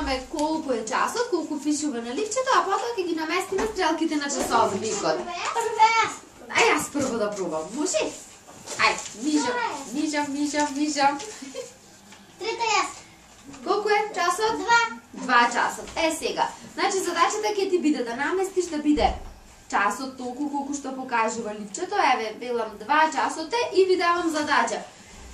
кажуваме колку е часот, колку пишува на лифчето, а потоа ќе ги наместиме стрелките на часовникот. Ај, јас прво да пробам, може? Ај, мижам. Трета јас. Колку е часот? 2 часот. Сега, значи задачата ќе ти биде да наместиш да биде часот толку колку што покажува лифчето. Еве, велам 2 часот и ви давам задача.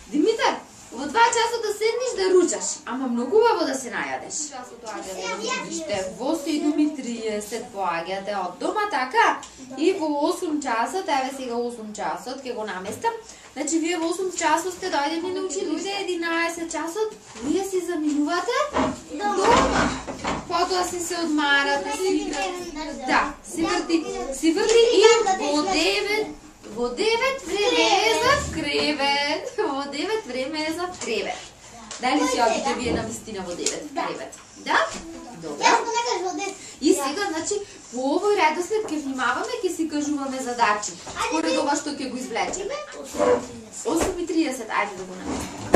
Димитар, во 2 часот да седнеш да ручаш, ама многу убаво да се најадеш. Часот доаѓате во 7:30 поаѓате од дома, така? И во 8 часот, еве сега 8 часот ќе го наместам. Значи вие во 8 часот сте дојдени на училиште, 11 часот вие си заминувате дома. Потоа се одмарате, си играте. Да, си врти и во 9 време е за кревет. Во 9 време е за кревет. Дали си одите вие на вистина во 9 кревет? Да? Добро. Јас го некаш во 10. И сега, значи, по овој редослед ќе внимаваме, ќе си кажуваме задачи. Според ова што ќе го извлечеме. 8:30, ајде да го наместиме.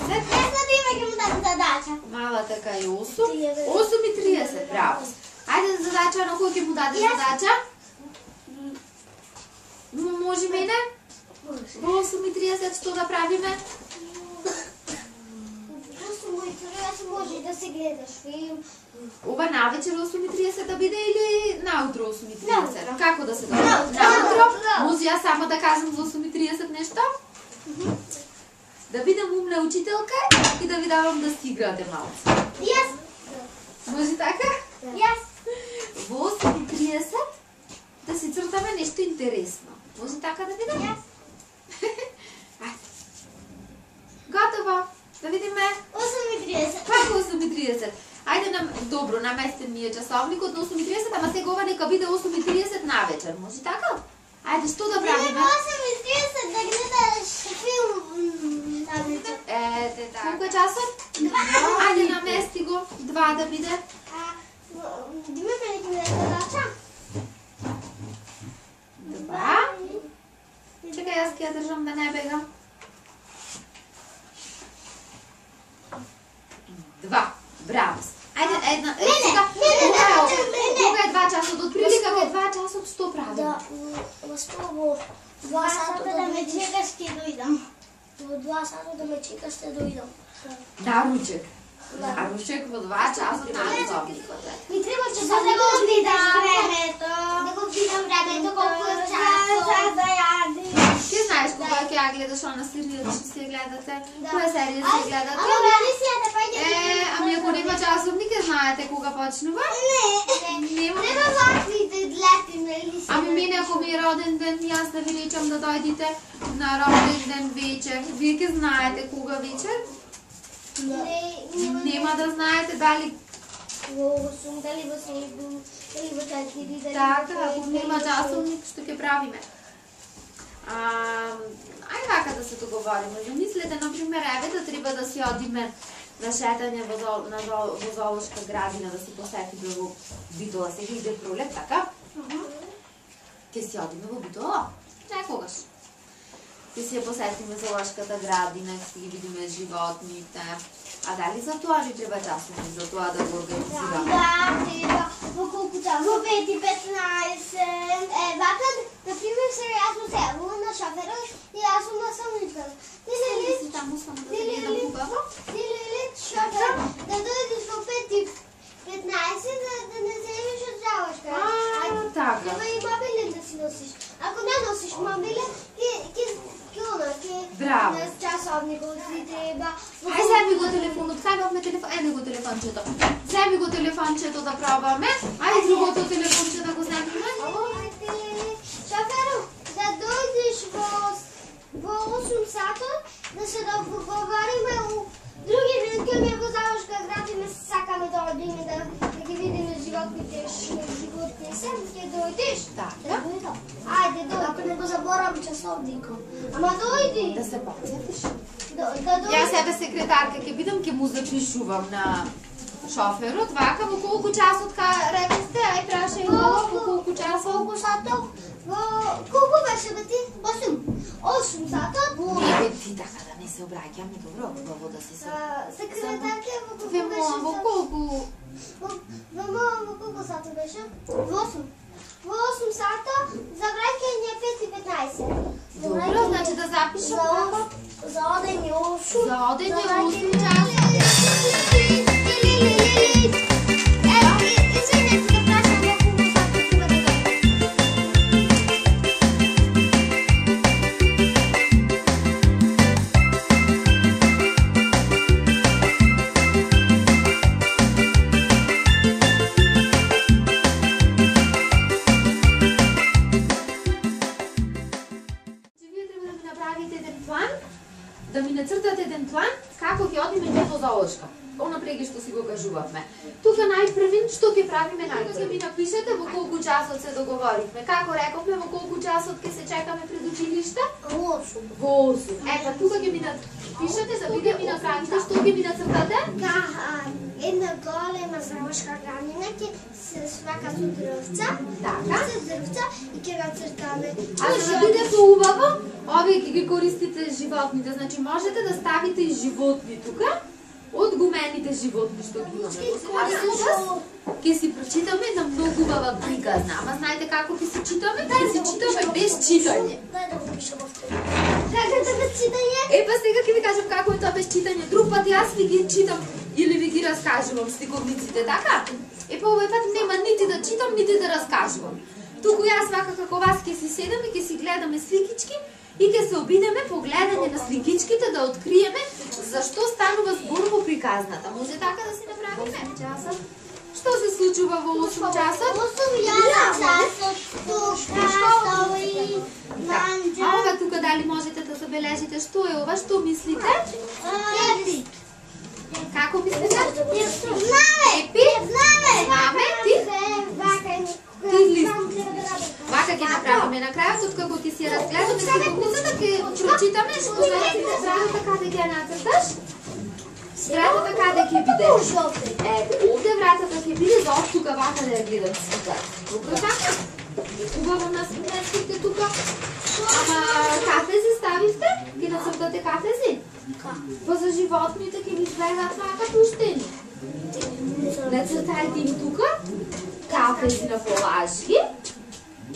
8:30. Јас на Дима ќе му дам задача. Мала така е 8. 8:30, браво. Ајде задача, на кој ќе му даде задача? Може мене? Во 8:30 што да правиме? Може да се гледаш филм. Ова навечер 8:30 да биде или наутро 8:30? Како да се дојде? Наутро? Може ја само да кажам за 8:30 нешто? Да бидам умна учителка и да ви давам да си играте малку. Јас. Може така? Јас. Во 8:30 да си цртаме нешто интересно. Може така да биде? Јас. Готово. Да видиме. 8:30. Како 8:30? Ајде добро, наместен ми е часовникот на 8:30, ама сега ова нека биде 8:30 навечер. Може така? Ајде, што да правиме? 8:30 да гледаш филм. Ете така. Колку е часот? 2. Ајде, намести го. 2 да биде. Дима ме ќе даде задача. 2. Чекај, јас ќе ја држам да не бегам. 2. Браво. Ајде, една. Кога е 2 часот? Од прилика во 2 часот што правим? Да, во 2 сата да ме чекаш ќе дојдам. Во 2 сата да ме чекаш ќе дојдам. На ручек. На ручек во 2 часот на часовникот. Ми треба часовникот да го видам времето. Да го видам времето колку е часот. Да јадиш. Ти знаеш кога ќе ја гледаш она серија, што си ја гледате? Која серија си ја гледате? Ама дали си ја да паѓа? Ами ако нема часовник, знаете кога почнува? Не. Нема. Нема ваквите лети, нели си? Ами мене ако ми е роден ден, јас да ви речам да дојдите на роден ден вечер. Вие ќе знаете кога вечер? Нема да знаете дали во 8, дали во 7, дали во 4, дали така, ако нема часовник, што ќе правиме? Ајде вака да се договориме. Замислете, например, еве да треба да си одиме на шетање во зоолошка градина, да си посетиме во Битола. Сега иде пролет, така? Ќе си одиме во Битола. Некогаш. Ќе си ја посетиме зоолошката градина, ќе си ги видиме животните. А дали за тоа ни треба часовник, за тоа да го организираме? Да, треба. Во колку часот? Во 5:15. Вака, например, сега јас сум се јавила на шоферот и јас сум на самоучката. Си таму само да се гледам хубаво? Ти ли шофер да дојдеш во 5:15 да не земеш од залошка. Така. Треба и мобилен да си носиш. Ако не носиш мобилен, Браво. Часовникот ти треба. Ај, земи го телефонот, кај телефон, ене го телефончето. Земи го телефончето да пробаме. Ај, другото телефонче да го земиме. Шоферу, да дојдеш во 8 сатот, да се договориме у други ден ќе ми во залошка градина, сакаме да одиме да ги видиме животните, се, ќе дојдеш? Така. Ајде, дојди. Ако не го заборам часовникот. Ама дојди. Да се подсетиш. Јас себе секретарка ќе бидам, ќе му запишувам на шоферот, вака во колку часот рекавте, ај прашај го, во колку часот? Колку сатот? Колку беше бе ти? 8. 8 сатот? Не бе ти така да не се обраќаме, добро, хубаво да се Секретарка во колку Ве беше? во колку? Во колку сата беше? Во 8. Во 8 сата, за враќање 5:15. Добро, значи да запишем како? За одење 8. За одење 8 часа. Да ми нацртате еден план како ќе одиме ние во зоолошка. Онапреки што си го кажувавме. Тука најпрвин што ќе правиме најпрвин? Ќе ми напишете во колку часот се договоривме. Како рековме, во колку часот ќе се чекаме пред училиште? Во 8. Во 8. Епа тука ќе ми напишете да видиме ми направите што ќе ми нацртате? Една голема зоолошка градина ќе се свака со дрвца. Така. Со дрвца и ќе го цртаме. А за да биде поубаво, овие ќе ги користите животните. Значи можете да ставите и животни тука. Од гумените животни што ги имаме. А сега ќе си прочитаме една многу убава приказна. Ама знаете како ќе си читаме? Ќе си читаме без читање. Дај да го пишам повторно. Како да без читање? Епа сега ќе ви кажам како е тоа без читање. Друг пат јас ви ги читам или ви ги раскажувам стиковниците, така? Епа овој пат нема нити да читам, нити да раскажувам. Туку јас вака како вас ќе си седаме, ќе си гледаме сликички и ќе се обидеме по гледање на сликичките да откриеме зашто станува збор во приказната. Може така да си направиме? Часот. Што се случува во 8 часот? 8 часот тука стои манџа. А ова тука дали можете да забележите што е ова? Што мислите? Епик. Како мислите? Знаме! Епик? Знаме! Знаме? Ти? Ти лист. Вака ќе направиме на крајот, откако ќе си разгледаме стиковницата, ќе прочитаме што заедите вратата каде ќе нацрташ. Вратата каде ќе биде? Ето, овде вратата ќе биде, за тука вака да ја гледам слика. Добро така? Убаво насместите тука. Ама кафези ставивте? Ќе нацртате кафези? Па за животните ќе ви изгледаат вака пуштени. Нацртајте им тука кафези на полажки.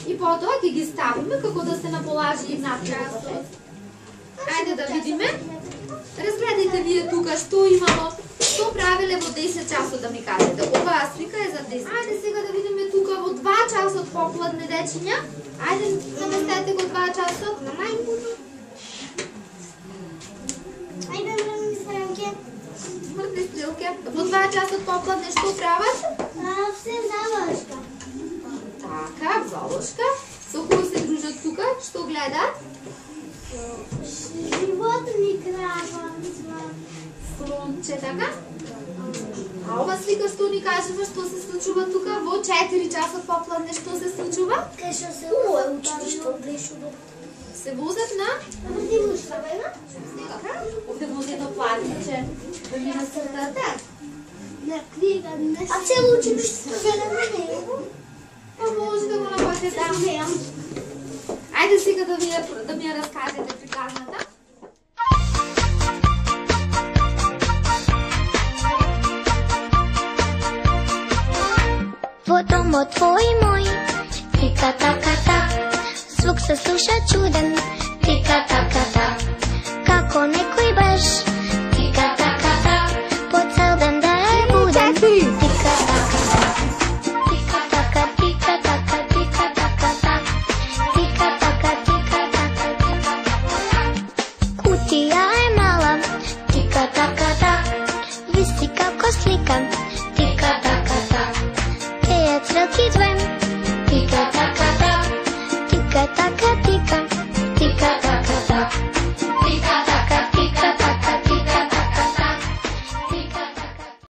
И потоа ќе ги ставиме како да се наполажи и напред. Ајде да видиме. Разгледајте вие тука што имало, што правеле во 10 часот да ми кажете. Оваа слика е за 10. Ајде сега да видиме тука во 2 часот попладне дечиња. Ајде наместете го 2 часот. На мајкото. Ајде мръдни стрелке. Мртни стрелке. Во 2 часот попладне што прават? Се зоолошка. Така, зоолошка. Со кој се дружат тука? Што гледаат? Животни крава. Слонче, така? А ова слика што ни кажува што се случува тука во 4 часот попладне што се случува? Кај што се училишто блешува. Се возат на така? Овде може едно платиче да ми насртате. На книга не. А цело училиште се зелено не е? Па може да го направите там. Ајде сега да ми ја раскажете приказната. Во домот твој мој, тика-така-та, звук се слуша чуден, тика-така-та, како некој баш, тика-така-та, по цел ден да е буден, тика-така-та, тика-така, тика-така, тика-така-та, тика-така, тика-така, тика-така-та. Кутија е мала, тика-така-та, виси како слика, тика-така-та. Црелки две, тика-така-та, тика-така-тика.